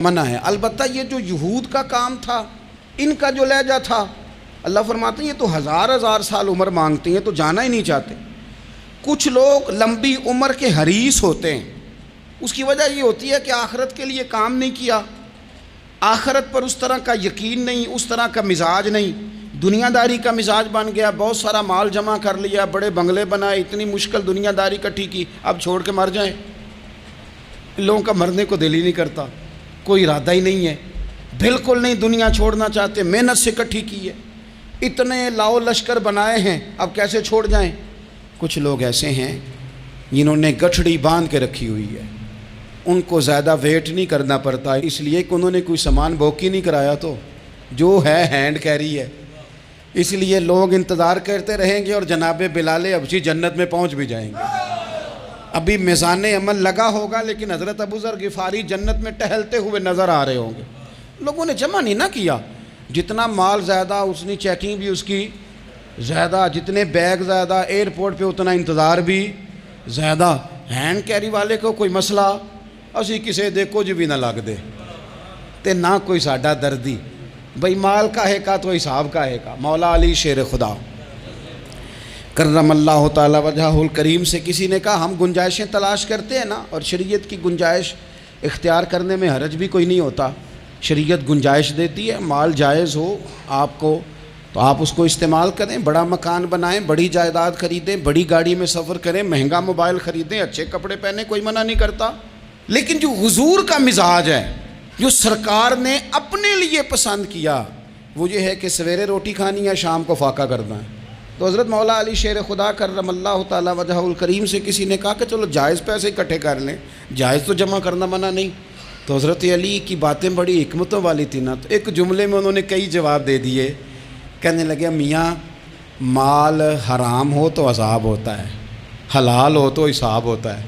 منع ہے۔ البتہ یہ جو یہود کا کام تھا، ان کا جو لہجہ تھا، اللہ فرماتے ہیں یہ تو ہزار سال عمر مانگتی ہیں تو جانا ہی نہیں چاہتے۔ کچھ لوگ لمبی عمر کے حریص ہوتے ہیں، اس کی وجہ یہ ہوتی ہے کہ آخرت کے لیے کام نہیں کیا، آخرت پر اس طرح کا یقین نہیں، اس طرح کا مزاج نہیں، دنیا داری کا مزاج بن گیا، بہت سارا مال جمع کر لیا، بڑے بنگلے بنائے، اتنی مشکل دنیا داری کٹھی کی، اب چھوڑ کے مر جائیں۔ لوگوں کا مرنے کو دل ہی نہیں کرتا، کوئی ارادہ ہی نہیں ہے، بالکل نہیں دنیا چھوڑنا چاہتے، محنت سے کٹھی کی ہے، اتنے لاؤ لشکر بنائے ہیں، اب کیسے چھوڑ جائیں۔ کچھ لوگ ایسے ہیں جنہوں نے گٹھڑی باندھ کے رکھی ہوئی ہے، ان کو زیادہ ویٹ نہیں کرنا پڑتا، اس لیے کہ انہوں نے کوئی سامان بوکی نہیں کرایا، تو جو ہے ہینڈ کیری ہے، اس لیے لوگ انتظار کرتے رہیں گے اور جناب بلال حبشی جنت میں پہنچ بھی جائیں گے۔ ابھی میزان عمل لگا ہوگا لیکن حضرت ابو ذر غفاری جنت میں ٹہلتے ہوئے نظر آ رہے ہوں گے۔ لوگوں نے جمع نہیں نہ کیا، جتنا مال زیادہ اتنی چیکنگ بھی اس کی زیادہ، جتنے بیگ زیادہ ایئرپورٹ پہ اتنا انتظار بھی زیادہ۔ ہینڈ کیری والے کو کوئی مسئلہ اسی کسے دے کچھ بھی نہ لگ دے تے نہ کوئی ساڈا دردی، بھئی مال کاہے کا تو حساب کاہے کا۔ مولا علی شیر خدا کرم اللہ تعالی وجہہ الکریم سے کسی نے کہا ہم گنجائشیں تلاش کرتے ہیں نا، اور شریعت کی گنجائش اختیار کرنے میں حرج بھی کوئی نہیں ہوتا، شریعت گنجائش دیتی ہے، مال جائز ہو آپ کو تو آپ اس کو استعمال کریں، بڑا مکان بنائیں، بڑی جائیداد خریدیں، بڑی گاڑی میں سفر کریں، مہنگا موبائل خریدیں، اچھے کپڑے پہنیں، کوئی منع نہیں کرتا۔ لیکن جو حضور کا مزاج ہے، جو سرکار نے اپنے لیے پسند کیا، وہ یہ ہے کہ سویرے روٹی کھانی ہے، شام کو فاقہ کرنا ہے۔ تو حضرت مولا علی شیر خدا کرم اللہ تعالی وجہہ الکریم سے کسی نے کہا کہ چلو جائز پیسے اکٹھے کر لیں، جائز تو جمع کرنا منع نہیں۔ تو حضرت علی کی باتیں بڑی حکمتوں والی تھی نا، تو ایک جملے میں انہوں نے کئی جواب دے دیے۔ کہنے لگے میاں مال حرام ہو تو عذاب ہوتا ہے، حلال ہو تو حساب ہوتا ہے،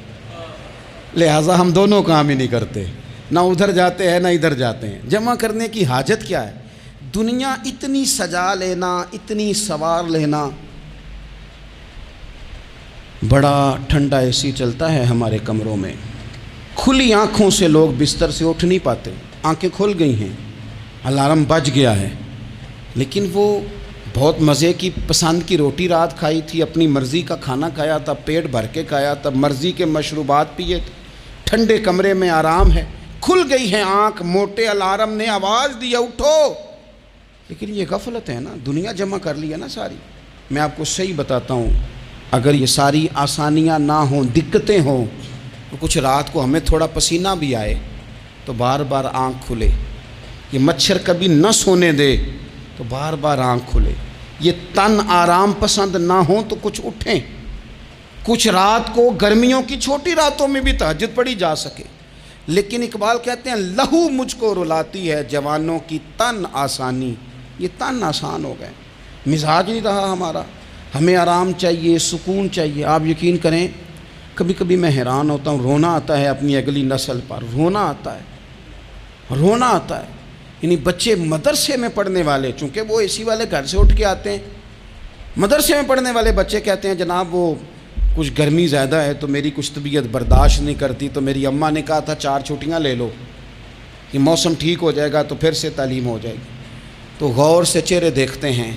لہٰذا ہم دونوں کام ہی نہیں کرتے، نہ ادھر جاتے ہیں نہ ادھر جاتے ہیں۔ جمع کرنے کی حاجت کیا ہے؟ دنیا اتنی سجا لینا، اتنی سوار لینا، بڑا ٹھنڈا اے سی چلتا ہے ہمارے کمروں میں، کھلی آنکھوں سے لوگ بستر سے اٹھ نہیں پاتے، آنکھیں کھل گئی ہیں، الارم بج گیا ہے، لیکن وہ بہت مزے کی پسند کی روٹی رات کھائی تھی، اپنی مرضی کا کھانا کھایا تھا، پیٹ بھر کے کھایا تھا، مرضی کے مشروبات پیے تھے، ٹھنڈے کمرے میں آرام ہے، کھل گئی ہے آنکھ، موٹے الارم نے آواز دیا اٹھو، لیکن یہ غفلت ہے نا، دنیا جمع کر لی ہے نا ساری۔ میں آپ کو صحیح بتاتا ہوں، اگر یہ ساری آسانیاں نہ ہوں، دقتیں ہوں، تو کچھ رات کو ہمیں تھوڑا پسینہ بھی آئے تو بار بار آنکھ کھلے، یہ مچھر کبھی نہ سونے دے تو بار بار آنکھ کھلے، یہ تن آرام پسند نہ ہوں تو کچھ اٹھیں، کچھ رات کو گرمیوں کی چھوٹی راتوں میں بھی تہجد پڑھی جا سکے۔ لیکن اقبال کہتے ہیں لہو مجھ کو رلاتی ہے جوانوں کی تن آسانی، یہ تن آسان ہو گئے، مزاج نہیں رہا ہمارا، ہمیں آرام چاہیے، سکون چاہیے۔ آپ یقین کریں کبھی کبھی میں حیران ہوتا ہوں، رونا آتا ہے اپنی اگلی نسل پر، رونا آتا ہے، یعنی بچے مدرسے میں پڑھنے والے، چونکہ وہ اے سی والے گھر سے اٹھ کے آتے ہیں، مدرسے میں پڑھنے والے بچے کہتے ہیں جناب وہ کچھ گرمی زیادہ ہے تو میری کچھ طبیعت برداشت نہیں کرتی، تو میری اماں نے کہا تھا 4 چھٹیاں لے لو، یہ موسم ٹھیک ہو جائے گا تو پھر سے تعلیم ہو جائے گی۔ تو غور سے چہرے دیکھتے ہیں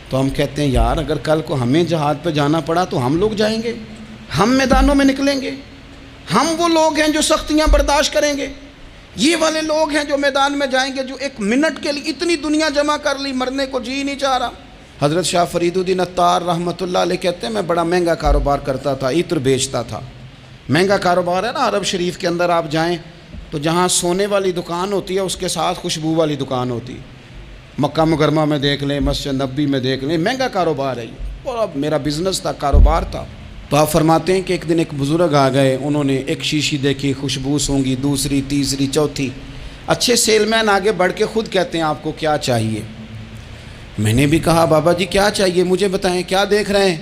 تو ہم کہتے ہیں یار اگر کل کو ہمیں جہاد پہ جانا پڑا تو ہم لوگ جائیں گے، ہم میدانوں میں نکلیں گے، ہم وہ لوگ ہیں جو سختیاں برداشت کریں گے، یہ والے لوگ ہیں جو میدان میں جائیں گے جو ایک منٹ کے لیے اتنی دنیا جمع کر لی، مرنے کو جی نہیں چاہ رہا۔ حضرت شاہ فرید الدین عطار رحمۃ اللہ علیہ کہتے ہیں میں بڑا مہنگا کاروبار کرتا تھا، عطر بیچتا تھا، مہنگا کاروبار ہے نا، عرب شریف کے اندر آپ جائیں تو جہاں سونے والی دکان ہوتی ہے اس کے ساتھ خوشبو والی دکان ہوتی ہے، مکہ مکرمہ میں دیکھ لیں، مسجد نبوی میں دیکھ لیں، مہنگا کاروبار ہے یہ، اور اب میرا بزنس تھا، کاروبار تھا۔ تو آپ فرماتے ہیں کہ ایک دن ایک بزرگ آ گئے، انہوں نے ایک شیشی دیکھی، خوشبو سونگھی، دوسری تیسری چوتھی، اچھے سیل مین آگے بڑھ کے خود کہتے ہیں آپ کو کیا چاہیے؟ میں نے بھی کہا بابا جی کیا چاہیے مجھے بتائیں، کیا دیکھ رہے ہیں؟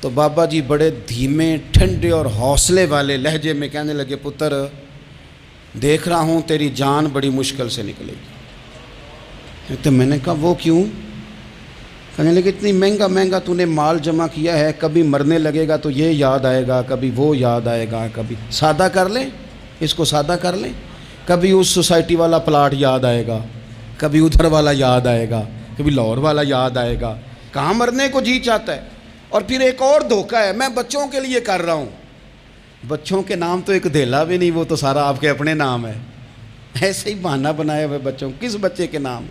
تو بابا جی بڑے دھیمے ٹھنڈے اور حوصلے والے لہجے میں کہنے لگے پتر دیکھ رہا ہوں تیری جان بڑی مشکل سے نکلے گی۔ تو میں نے کہا وہ کیوں؟ کہنے لگے اتنی مہنگا تو نے مال جمع کیا ہے، کبھی مرنے لگے گا تو یہ یاد آئے گا، کبھی وہ یاد آئے گا، کبھی سادہ کر لیں اس کو، سادہ کر لیں، کبھی اس سوسائٹی والا پلاٹ یاد آئے گا، کبھی ادھر والا یاد آئے گا، کبھی لاہور والا یاد آئے گا، کہاں مرنے کو جی چاہتا ہے۔ اور پھر ایک اور دھوکہ ہے، میں بچوں کے لیے کر رہا ہوں، بچوں کے نام تو ایک دھیلا بھی نہیں، وہ تو سارا آپ کے اپنے نام ہے، ایسے ہی بہانہ بنایا ہوئے بچوں، کس بچے کے نام؟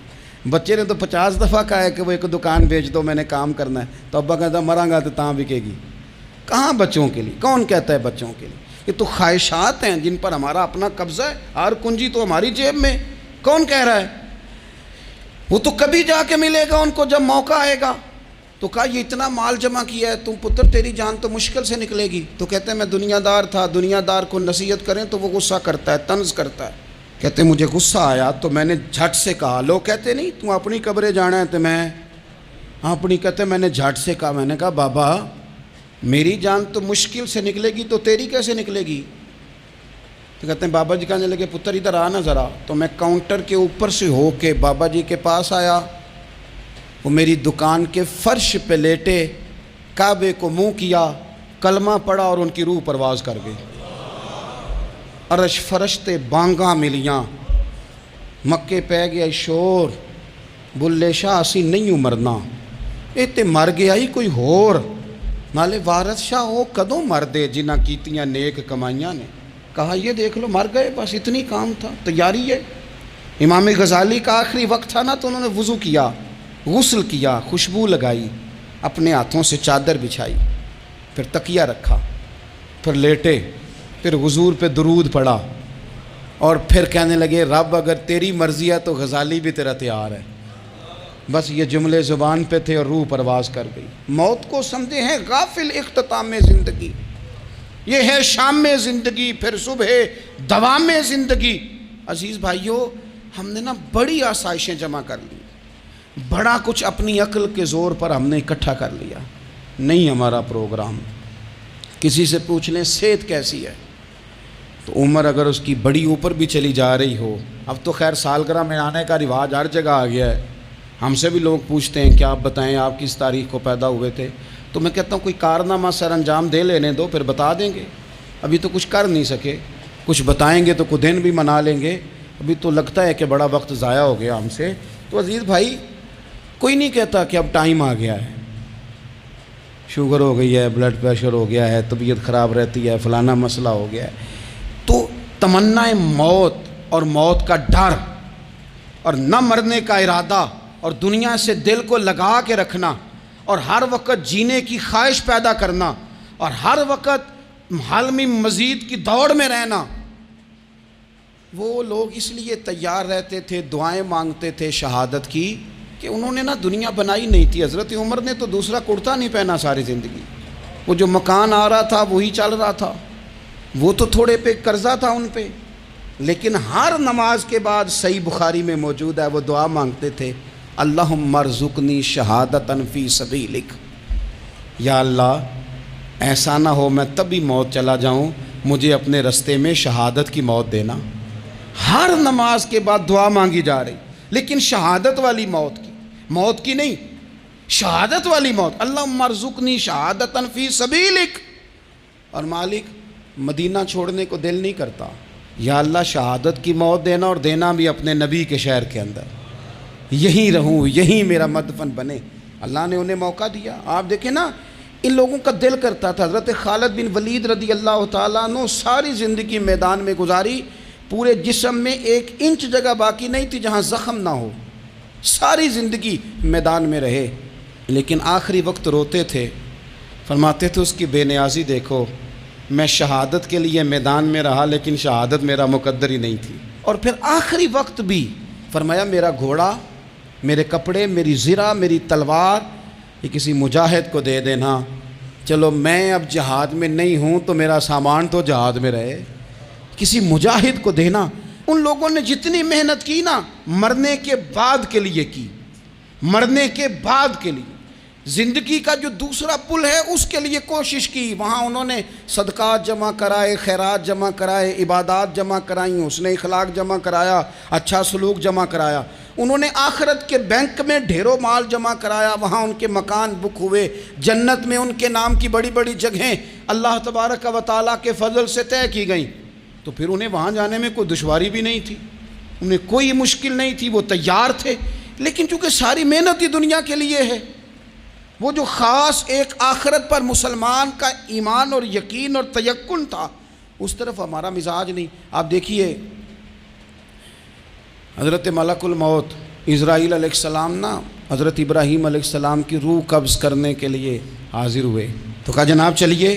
بچے نے تو 50 دفعہ کہا ہے کہ وہ ایک دکان بیچ دو، میں نے کام کرنا ہے، تو ابا کہتا مراں گا تو تاں بکے گی۔ کہاں بچوں کے لیے؟ کون کہتا ہے بچوں کے لیے؟ یہ تو خواہشات ہیں جن پر ہمارا اپنا قبضہ ہے، ہر کنجی تو ہماری جیب میں، کون کہہ رہا ہے؟ وہ تو کبھی جا کے ملے گا ان کو جب موقع آئے گا۔ تو کہا یہ اتنا مال جمع کیا ہے، تم پتر تیری جان تو مشکل سے نکلے گی۔ تو کہتے ہیں میں دنیا دار تھا، دنیا دار کو نصیحت کریں تو وہ غصہ کرتا ہے، طنز کرتا ہے۔ کہتے ہیں مجھے غصہ آیا تو میں نے جھٹ سے کہا، لوگ کہتے نہیں تم اپنی قبریں جانا ہے تو میں اپنی، کہتے میں نے جھٹ سے کہا، میں نے کہا بابا میری جان تو مشکل سے نکلے گی تو تیری کیسے نکلے گی؟ تو کہتے ہیں بابا جی کہنے لگے پتر ادھر آنا ذرا۔ تو میں کاؤنٹر کے اوپر سے ہو کے بابا جی کے پاس آیا، وہ میری دکان کے فرش پہ لیٹے، کعبے کو منہ کیا، کلمہ پڑھا اور ان کی روح پرواز کر گئی۔ عرش فرشتے بانگاں ملیاں، مکے پہ گیا شور، بلے شاہ اسی نہیں مرنا، اے تے مر گیا ہی کوئی ہور، نالے وارث شاہ وہ کدوں مر دے جنہ کیتیاں نیک کمائیاں نے۔ کہا یہ دیکھ لو مر گئے، بس اتنی کام تھا، تیاری ہے۔ امام غزالی کا آخری وقت تھا نا، تو انہوں نے وضو کیا، غسل کیا، خوشبو لگائی، اپنے ہاتھوں سے چادر بچھائی، پھر تکیہ رکھا، پھر لیٹے، پھر حضور پہ درود پڑھا، اور پھر کہنے لگے رب اگر تیری مرضی ہے تو غزالی بھی تیرا تیار ہے۔ بس یہ جملے زبان پہ تھے اور روح پرواز کر گئی۔ موت کو سمجھے ہیں غافل اختتام زندگی، یہ ہے شام زندگی، پھر صبح دوام زندگی۔ عزیز بھائیو، ہم نے نا بڑی آسائشیں جمع کر لی، بڑا کچھ اپنی عقل کے زور پر ہم نے اکٹھا کر لیا۔ نہیں ہمارا پروگرام، کسی سے پوچھ لیں صحت کیسی ہے، تو عمر اگر اس کی بڑی اوپر بھی چلی جا رہی ہو، اب تو خیر سالگرہ میں آنے کا رواج ہر جگہ آ گیا ہے، ہم سے بھی لوگ پوچھتے ہیں کہ آپ بتائیں آپ کس تاریخ کو پیدا ہوئے تھے، تو میں کہتا ہوں کوئی کارنامہ سر انجام دے لینے دو پھر بتا دیں گے، ابھی تو کچھ کر نہیں سکے، کچھ بتائیں گے تو کچھ دن بھی منا لیں گے، ابھی تو لگتا ہے کہ بڑا وقت ضائع ہو گیا ہم سے۔ تو عزیز بھائی کوئی نہیں کہتا کہ اب ٹائم آ گیا ہے، شوگر ہو گئی ہے، بلڈ پریشر ہو گیا ہے، طبیعت خراب رہتی ہے، فلانا مسئلہ ہو گیا ہے، تو تمنا موت اور موت کا ڈر اور نہ مرنے کا ارادہ اور دنیا سے دل کو لگا کے رکھنا اور ہر وقت جینے کی خواہش پیدا کرنا اور ہر وقت حالمی مزید کی دوڑ میں رہنا، وہ لوگ اس لیے تیار رہتے تھے، دعائیں مانگتے تھے شہادت کی، کہ انہوں نے نا دنیا بنائی نہیں تھی۔ حضرت عمر نے تو دوسرا کرتا نہیں پہنا ساری زندگی، وہ جو مکان آ رہا تھا وہی چل رہا تھا، وہ تو تھوڑے پہ قرضہ تھا ان پہ، لیکن ہر نماز کے بعد صحیح بخاری میں موجود ہے وہ دعا مانگتے تھے، اللہم ارزقنی شہادتاً فی سبیلک، یا اللہ ایسا نہ ہو میں تبھی موت چلا جاؤں، مجھے اپنے رستے میں شہادت کی موت دینا۔ ہر نماز کے بعد دعا مانگی جا رہی، لیکن شہادت والی موت کی نہیں، شہادت والی موت، اللہم ارزقنی شہادتاً فی سبیلک۔ اور مالک مدینہ چھوڑنے کو دل نہیں کرتا، یا اللہ شہادت کی موت دینا اور دینا بھی اپنے نبی کے شہر کے اندر، یہیں رہوں، یہیں میرا مدفن بنے۔ اللہ نے انہیں موقع دیا۔ آپ دیکھیں نا ان لوگوں کا دل کرتا تھا۔ حضرت خالد بن ولید رضی اللہ تعالیٰ عنہ ساری زندگی میدان میں گزاری، پورے جسم میں 1 انچ جگہ باقی نہیں تھی جہاں زخم نہ ہو، ساری زندگی میدان میں رہے، لیکن آخری وقت روتے تھے، فرماتے تھے اس کی بے نیازی دیکھو، میں شہادت کے لیے میدان میں رہا لیکن شہادت میرا مقدر ہی نہیں تھی۔ اور پھر آخری وقت بھی فرمایا میرا گھوڑا، میرے کپڑے، میری زرہ، میری تلوار یہ کسی مجاہد کو دے دینا، چلو میں اب جہاد میں نہیں ہوں تو میرا سامان تو جہاد میں رہے، کسی مجاہد کو دینا۔ ان لوگوں نے جتنی محنت کی نا مرنے کے بعد کے لیے کی، مرنے کے بعد کے لیے، زندگی کا جو دوسرا پل ہے اس کے لیے کوشش کی، وہاں انہوں نے صدقات جمع کرائے، خیرات جمع کرائے، عبادات جمع کرائیں، حسن اخلاق جمع کرایا، اچھا سلوک جمع کرایا، انہوں نے آخرت کے بینک میں ڈھیروں مال جمع کرایا، وہاں ان کے مکان بک ہوئے، جنت میں ان کے نام کی بڑی بڑی جگہیں اللہ تبارک و تعالیٰ کے فضل سے طے کی گئیں۔ تو پھر انہیں وہاں جانے میں کوئی دشواری بھی نہیں تھی، انہیں کوئی مشکل نہیں تھی، وہ تیار تھے۔ لیکن چونکہ ساری محنت ہی دنیا کے لیے ہے، وہ جو خاص ایک آخرت پر مسلمان کا ایمان اور یقین اور تیقن تھا، اس طرف ہمارا مزاج نہیں۔ آپ دیکھیے حضرت ملک الموت اسرائیل علیہ السلام نا حضرت ابراہیم علیہ السلام کی روح قبض کرنے کے لیے حاضر ہوئے، تو کہا جناب چلیے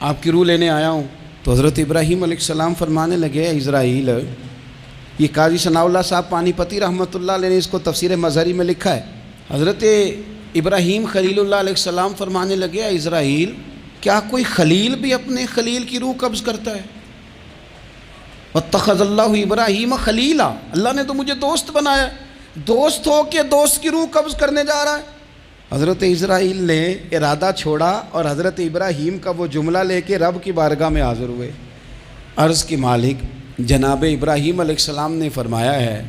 آپ کی روح لینے آیا ہوں۔ تو حضرت ابراہیم علیہ السلام فرمانے لگے اسرائیل، یہ قاضی ثناء اللہ صاحب پانی پتی رحمۃ اللہ علیہ نے اس کو تفسیر مظہری میں لکھا ہے۔ حضرت ابراہیم خلیل اللہ علیہ السلام فرمانے لگے اسرائیل، کیا کوئی خلیل بھی اپنے خلیل کی روح قبض کرتا ہے؟ واتخذ اللہ ابراہیم خلیلا، اللہ نے تو مجھے دوست بنایا، دوست ہو کے دوست کی روح قبض کرنے جا رہا ہے۔ حضرت اسرائیل نے ارادہ چھوڑا اور حضرت ابراہیم کا وہ جملہ لے کے رب کی بارگاہ میں حاضر ہوئے۔ عرض کی مالک جناب ابراہیم علیہ السلام نے فرمایا ہے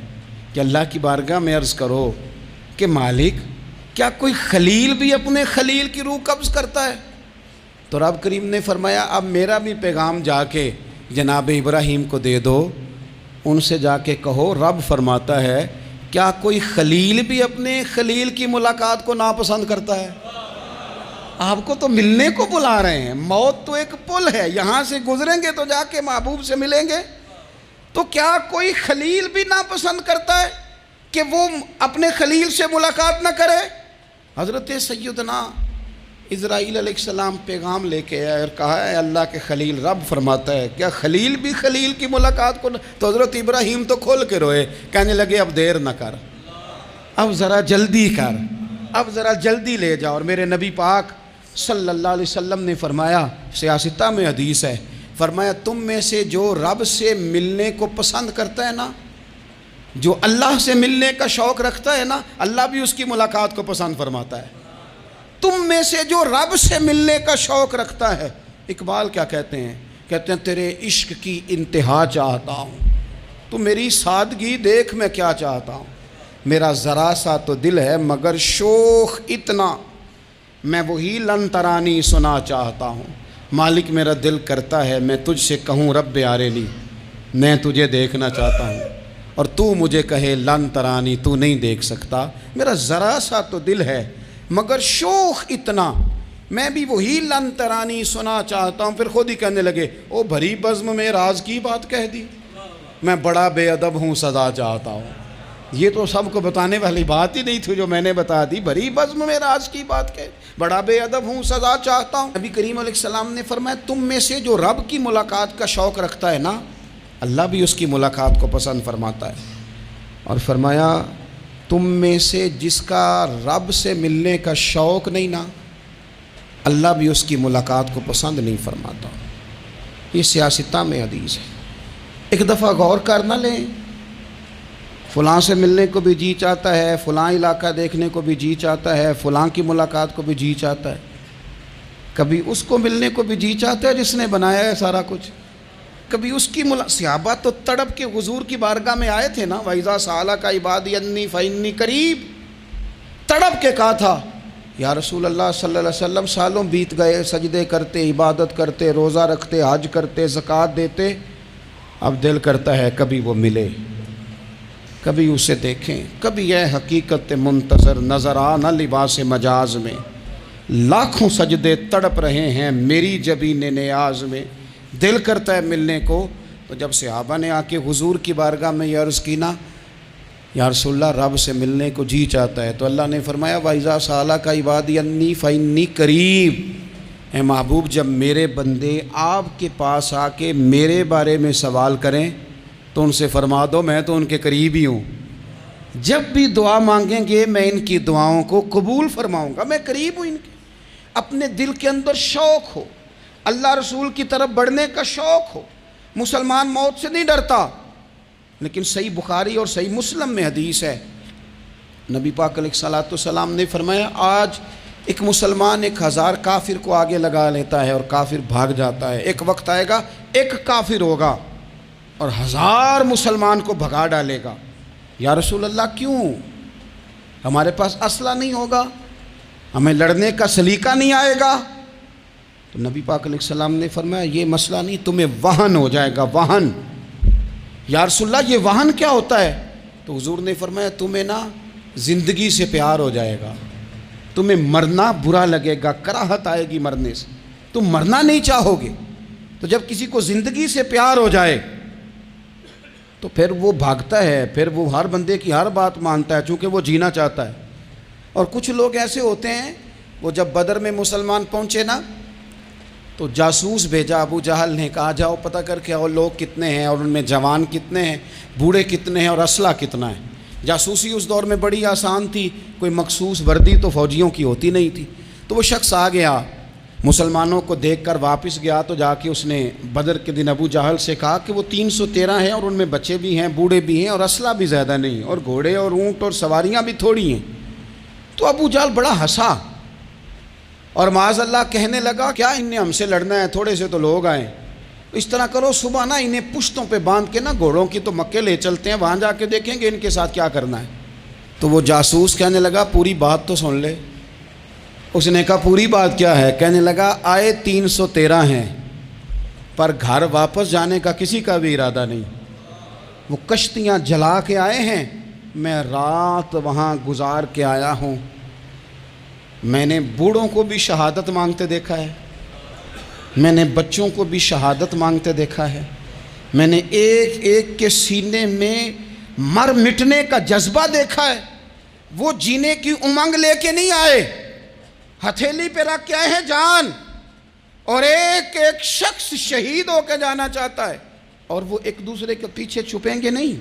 کہ اللہ کی بارگاہ میں عرض کرو کہ مالک کیا کوئی خلیل بھی اپنے خلیل کی روح قبض کرتا ہے؟ تو رب کریم نے فرمایا اب میرا بھی پیغام جا کے جناب ابراہیم کو دے دو، ان سے جا کے کہو رب فرماتا ہے کیا کوئی خلیل بھی اپنے خلیل کی ملاقات کو ناپسند کرتا ہے؟ آپ کو تو ملنے کو بلا رہے ہیں، موت تو ایک پل ہے، یہاں سے گزریں گے تو جا کے محبوب سے ملیں گے، تو کیا کوئی خلیل بھی ناپسند کرتا ہے کہ وہ اپنے خلیل سے ملاقات نہ کرے؟ حضرت سیدنا اسرائیل علیہ السلام پیغام لے کے آئے اور کہا ہے اللہ کے خلیل رب فرماتا ہے کیا خلیل بھی خلیل کی ملاقات کو تو حضرت ابراہیم تو کھول کے روئے، کہنے لگے اب دیر نہ کر، اب ذرا جلدی کر، اب ذرا جلدی لے جاؤ۔ اور میرے نبی پاک صلی اللہ علیہ وسلم نے فرمایا، سیاستہ میں حدیث ہے، فرمایا تم میں سے جو رب سے ملنے کو پسند کرتا ہے نا، جو اللہ سے ملنے کا شوق رکھتا ہے نا، اللہ بھی اس کی ملاقات کو پسند فرماتا ہے۔ تم میں سے جو رب سے ملنے کا شوق رکھتا ہے، اقبال کیا کہتے ہیں تیرے عشق کی انتہا چاہتا ہوں، تو میری سادگی دیکھ میں کیا چاہتا ہوں، میرا ذرا سا تو دل ہے مگر شوق اتنا، میں وہی لن ترانی سنا چاہتا ہوں، مالک میرا دل کرتا ہے میں تجھ سے کہوں رب آریلی، میں تجھے دیکھنا چاہتا ہوں، اور تو مجھے کہے لن ترانی تو نہیں دیکھ سکتا، میرا ذرا سا تو دل ہے مگر شوق اتنا، میں بھی وہی لن ترانی سنا چاہتا ہوں۔ پھر خود ہی کہنے لگے او بھری بزم میں راز کی بات کہہ دی، میں بڑا بے ادب ہوں سزا چاہتا ہوں۔ یہ تو سب کو بتانے والی بات ہی نہیں تھی جو میں نے بتا دی، بھری بزم میں راز کی بات کہہ دی، بڑا بے ادب ہوں سزا چاہتا ہوں۔ نبی کریم علیہ السلام نے فرمایا تم میں سے جو رب کی ملاقات کا شوق رکھتا ہے نا، اللہ بھی اس کی ملاقات کو پسند فرماتا ہے۔ اور فرمایا تم میں سے جس کا رب سے ملنے کا شوق نہیں نا، اللہ بھی اس کی ملاقات کو پسند نہیں فرماتا۔ یہ سیاستہ میں حدیث ہے۔ ایک دفعہ غور کر نہ لیں، فلاں سے ملنے کو بھی جی چاہتا ہے، فلاں علاقہ دیکھنے کو بھی جی چاہتا ہے، فلاں کی ملاقات کو بھی جی چاہتا ہے، کبھی اس کو ملنے کو بھی جی چاہتا ہے جس نے بنایا ہے سارا کچھ، کبھی اس کی صحابہ تو تڑپ کے حضور کی بارگاہ میں آئے تھے نا، وَإِذَا سَأَلَكَ عِبَادِي عَنِّي فَإِنِّي قَرِيبٌ، تڑپ کے کہا تھا یا رسول اللہ صلی اللہ علیہ وسلم سالوں بیت گئے، سجدے کرتے، عبادت کرتے، روزہ رکھتے، حج کرتے، زکوٰۃ دیتے، اب دل کرتا ہے کبھی وہ ملے، کبھی اسے دیکھیں، کبھی یہ حقیقت منتظر نظر آنا لباس مجاز میں، لاکھوں سجدے تڑپ رہے ہیں میری جبین نیاز میں، دل کرتا ہے ملنے کو۔ تو جب صحابہ نے آ کے حضور کی بارگاہ میں یہ عرض کی نا یا رسول اللہ رب سے ملنے کو جی چاہتا ہے، تو اللہ نے فرمایا وَإِذَا سَأَلَكَ عِبَادِي عَنِّي فَإِنِّي قَرِيبٌ، اے محبوب جب میرے بندے آپ کے پاس آ کے میرے بارے میں سوال کریں تو ان سے فرما دو میں تو ان کے قریب ہی ہوں، جب بھی دعا مانگیں گے میں ان کی دعاؤں کو قبول فرماؤں گا، میں قریب ہوں ان کے۔ اپنے دل کے اندر شوق ہو، اللہ رسول کی طرف بڑھنے کا شوق ہو، مسلمان موت سے نہیں ڈرتا۔ لیکن صحیح بخاری اور صحیح مسلم میں حدیث ہے، نبی پاک علیہ الصلوۃ والسلام نے فرمایا آج ایک مسلمان 1000 کافر کو آگے لگا لیتا ہے اور کافر بھاگ جاتا ہے، ایک وقت آئے گا ایک کافر ہوگا اور 1000 مسلمان کو بھگا ڈالے گا۔ یا رسول اللہ کیوں؟ ہمارے پاس اسلحہ نہیں ہوگا، ہمیں لڑنے کا سلیقہ نہیں آئے گا۔ تو نبی پاک علیہ السلام نے فرمایا یہ مسئلہ نہیں، تمہیں وہن ہو جائے گا، وہن۔ یا رسول اللہ یہ وہن کیا ہوتا ہے؟ تو حضور نے فرمایا تمہیں نا زندگی سے پیار ہو جائے گا، تمہیں مرنا برا لگے گا، کراہت آئے گی مرنے سے، تم مرنا نہیں چاہو گے۔ تو جب کسی کو زندگی سے پیار ہو جائے تو پھر وہ بھاگتا ہے، پھر وہ ہر بندے کی ہر بات مانتا ہے، چونکہ وہ جینا چاہتا ہے۔ اور کچھ لوگ ایسے ہوتے ہیں، وہ جب بدر میں مسلمان پہنچے نا تو جاسوس بھیجا ابو جہل نے، کہا جاؤ پتہ کر کے آؤ لوگ کتنے ہیں اور ان میں جوان کتنے ہیں، بوڑھے کتنے ہیں اور اسلحہ کتنا ہے۔ جاسوسی اس دور میں بڑی آسان تھی، کوئی مخصوص وردی تو فوجیوں کی ہوتی نہیں تھی۔ تو وہ شخص آ گیا، مسلمانوں کو دیکھ کر واپس گیا، تو جا کے اس نے بدر کے دن ابو جہل سے کہا کہ وہ 313 ہیں اور ان میں بچے بھی ہیں، بوڑھے بھی ہیں اور اسلحہ بھی زیادہ نہیں، اور گھوڑے اور اونٹ اور سواریاں بھی تھوڑی ہیں۔ تو ابو جہل بڑا ہنسا اور معاذ اللہ کہنے لگا کیا ان نے ہم سے لڑنا ہے، تھوڑے سے تو لوگ آئیں، اس طرح کرو صبح نا انہیں پشتوں پہ باندھ کے نا گھوڑوں کی تو مکے لے چلتے ہیں، وہاں جا کے دیکھیں گے ان کے ساتھ کیا کرنا ہے۔ تو وہ جاسوس کہنے لگا پوری بات تو سن لے۔ اس نے کہا پوری بات کیا ہے؟ کہنے لگا آئے 313 ہیں پر گھر واپس جانے کا کسی کا بھی ارادہ نہیں، وہ کشتیاں جلا کے آئے ہیں، میں رات وہاں گزار کے آیا ہوں، میں نے بوڑھوں کو بھی شہادت مانگتے دیکھا ہے، میں نے بچوں کو بھی شہادت مانگتے دیکھا ہے، میں نے ایک ایک کے سینے میں مر مٹنے کا جذبہ دیکھا ہے، وہ جینے کی امنگ لے کے نہیں آئے، ہتھیلی پہ رکھ کے آئے ہیں جان، اور ایک ایک شخص شہید ہو کے جانا چاہتا ہے، اور وہ ایک دوسرے کے پیچھے چھپیں گے نہیں۔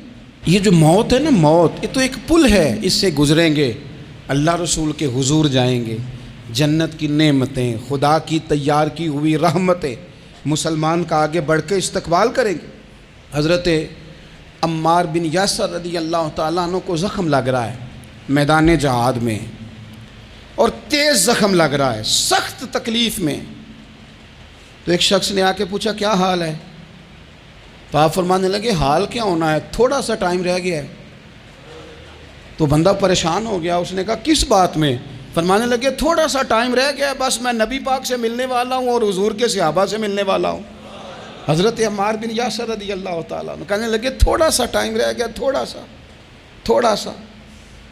یہ جو موت ہے نا، موت یہ تو ایک پل ہے، اس سے گزریں گے، اللہ رسول کے حضور جائیں گے، جنت کی نعمتیں، خدا کی تیار کی ہوئی رحمتیں مسلمان کا آگے بڑھ کے استقبال کریں گے۔ حضرت عمار بن یاسر رضی اللہ تعالیٰ عنہ کو زخم لگ رہا ہے میدان جہاد میں، اور تیز زخم لگ رہا ہے، سخت تکلیف میں۔ تو ایک شخص نے آ کے پوچھا کیا حال ہے؟ تو آپ فرمانے لگے حال کیا ہونا ہے، تھوڑا سا ٹائم رہ گیا ہے۔ تو بندہ پریشان ہو گیا، اس نے کہا کس بات میں؟ فرمانے لگے تھوڑا سا ٹائم رہ گیا ہے، بس میں نبی پاک سے ملنے والا ہوں اور حضور کے صحابہ سے ملنے والا ہوں۔ حضرت عمار بن یاسر رضی اللہ تعالیٰ عنہ کہنے لگے تھوڑا سا ٹائم رہ گیا، تھوڑا سا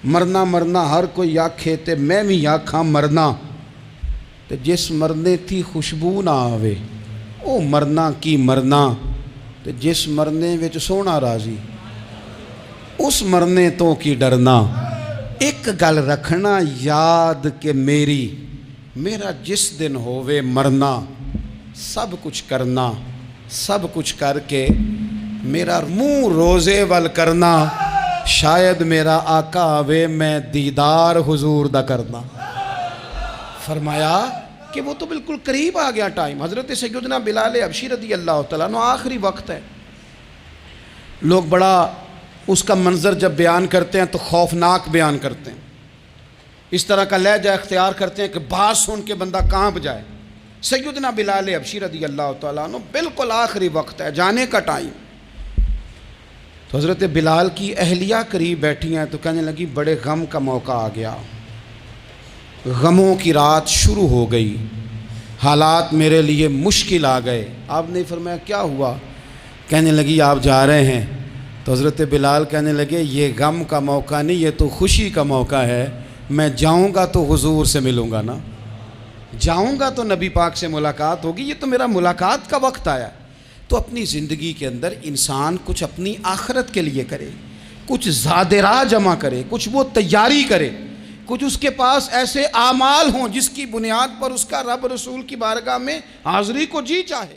مرنا مرنا ہر کوئی آکھے تے میں بھی آکھاں مرنا، تے جس مرنے تھی خوشبو نہ آوے او مرنا کی مرنا، تے جس مرنے وچ سونا راضی اس مرنے تو کی ڈرنا۔ ایک گل رکھنا یاد کہ میرا جس دن ہووے مرنا، سب کچھ کرنا، سب کچھ کر کے میرا منہ روزے ول کرنا، شاید میرا آقا آوے میں دیدار حضور دا کرنا۔ فرمایا کہ وہ تو بالکل قریب آ گیا ٹائم۔ حضرت سیدنا بلال حبشی رضی اللہ تعالیٰ عنہ آخری وقت ہے، لوگ بڑا اس کا منظر جب بیان کرتے ہیں تو خوفناک بیان کرتے ہیں، اس طرح کا لہجہ اختیار کرتے ہیں کہ بات سن کے بندہ کانپ جائے۔ سیدنا بلال حبشی رضی اللہ تعالیٰ عنہ بالکل آخری وقت ہے، جانے کا ٹائم۔ تو حضرت بلال کی اہلیہ قریب بیٹھی ہیں، تو کہنے لگی بڑے غم کا موقع آ گیا، غموں کی رات شروع ہو گئی، حالات میرے لیے مشکل آ گئے۔ آپ نے فرمایا کیا ہوا؟ کہنے لگی آپ جا رہے ہیں۔ تو حضرت بلال کہنے لگے یہ غم کا موقع نہیں، یہ تو خوشی کا موقع ہے، میں جاؤں گا تو حضور سے ملوں گا نا، جاؤں گا تو نبی پاک سے ملاقات ہوگی، یہ تو میرا ملاقات کا وقت آیا۔ تو اپنی زندگی کے اندر انسان کچھ اپنی آخرت کے لیے کرے، کچھ زاد راہ جمع کرے، کچھ وہ تیاری کرے، کچھ اس کے پاس ایسے اعمال ہوں جس کی بنیاد پر اس کا رب رسول کی بارگاہ میں حاضری کو جی چاہے۔